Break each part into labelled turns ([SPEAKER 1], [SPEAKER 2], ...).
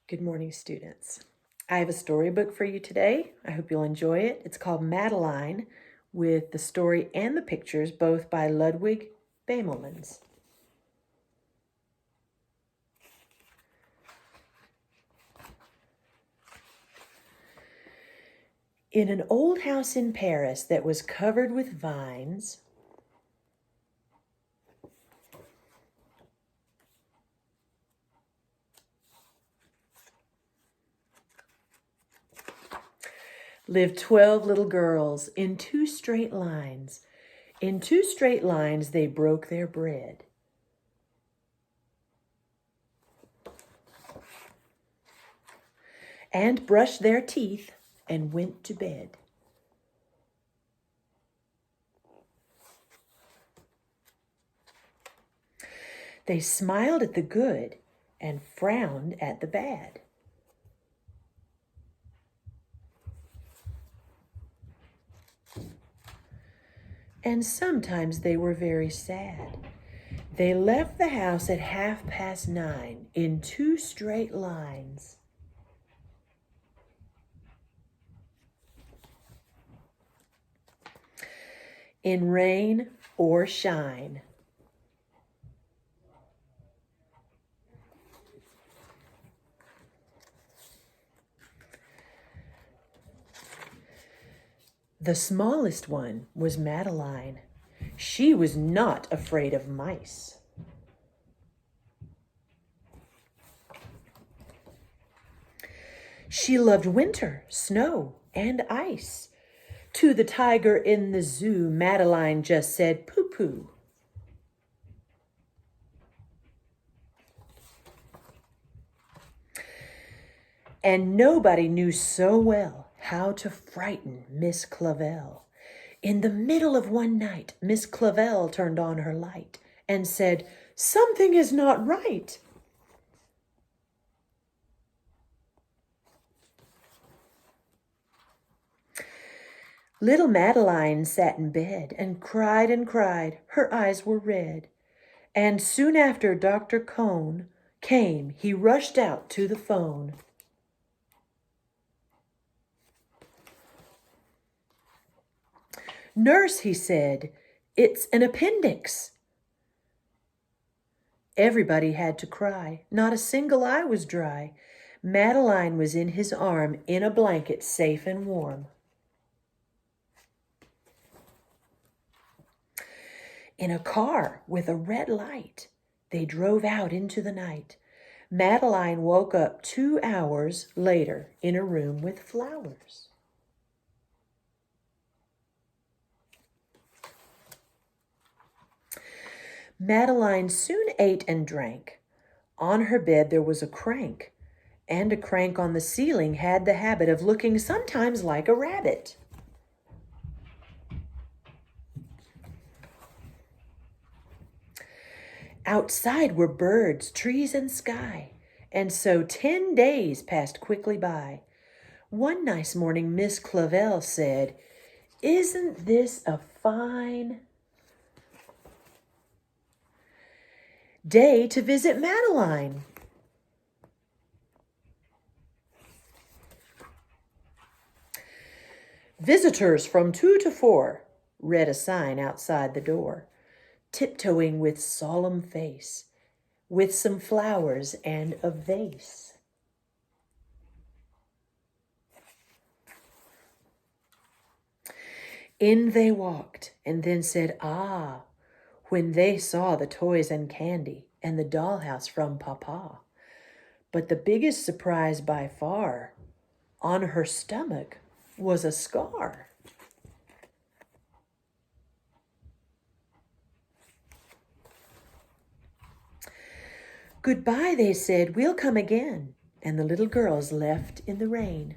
[SPEAKER 1] Good morning, students. I have a storybook for you today. I hope you'll enjoy it. It's called Madeline, with the story and the pictures both by Ludwig Bamelmans. In an old house in Paris that was covered with vines, lived 12 little girls in 2 straight lines. In 2 straight lines they broke their bread. And brushed their teeth and went to bed. They smiled at the good and frowned at the bad. And sometimes they were very sad. They left the house at 9:30 in 2 straight lines. In rain or shine. The smallest one was Madeline. She was not afraid of mice. She loved winter, snow, and ice. To the tiger in the zoo, Madeline just said poo-poo. And nobody knew so well how to frighten Miss Clavel. In the middle of one night, Miss Clavel turned on her light and said, "Something is not right." Little Madeline sat in bed and cried and cried. Her eyes were red. And soon after Dr. Cone came, he rushed out to the phone. "Nurse," he said, "it's an appendix." Everybody had to cry. Not a single eye was dry. Madeline was in his arm, in a blanket, safe and warm. In a car with a red light, they drove out into the night. Madeline woke up 2 hours later in a room with flowers. Madeline soon ate and drank. On her bed there was a crank, and a crank on the ceiling had the habit of looking sometimes like a rabbit. Outside were birds, trees, and sky, and so 10 days passed quickly by. One nice morning, Miss Clavel said, "Isn't this a fine day to visit Madeline?" "Visitors from 2 to 4, read a sign outside the door, tiptoeing with solemn face, with some flowers and a vase. In they walked, and then said, "Ah," when they saw the toys and candy and the dollhouse from Papa. But the biggest surprise by far, on her stomach was a scar. "Goodbye," they said, "we'll come again." And the little girls left in the rain.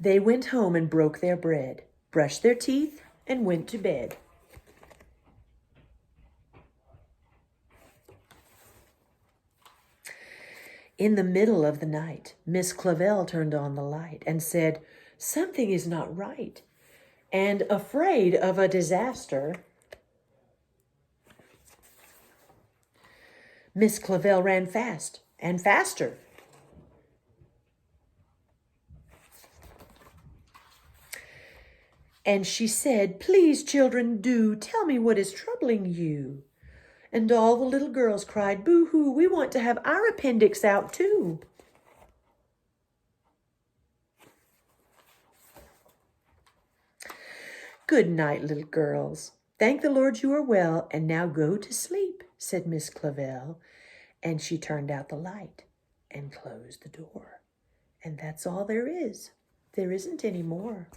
[SPEAKER 1] They went home and broke their bread, brushed their teeth, and went to bed. In the middle of the night, Miss Clavel turned on the light and said, "Something is not right." And afraid of a disaster, Miss Clavel ran fast and faster. And she said, "Please, children, do tell me what is troubling you." And all the little girls cried, "Boo-hoo, we want to have our appendix out too." "Good night, little girls. Thank the Lord you are well, and now go to sleep," said Miss Clavel. And she turned out the light and closed the door. And that's all there is. There isn't any more.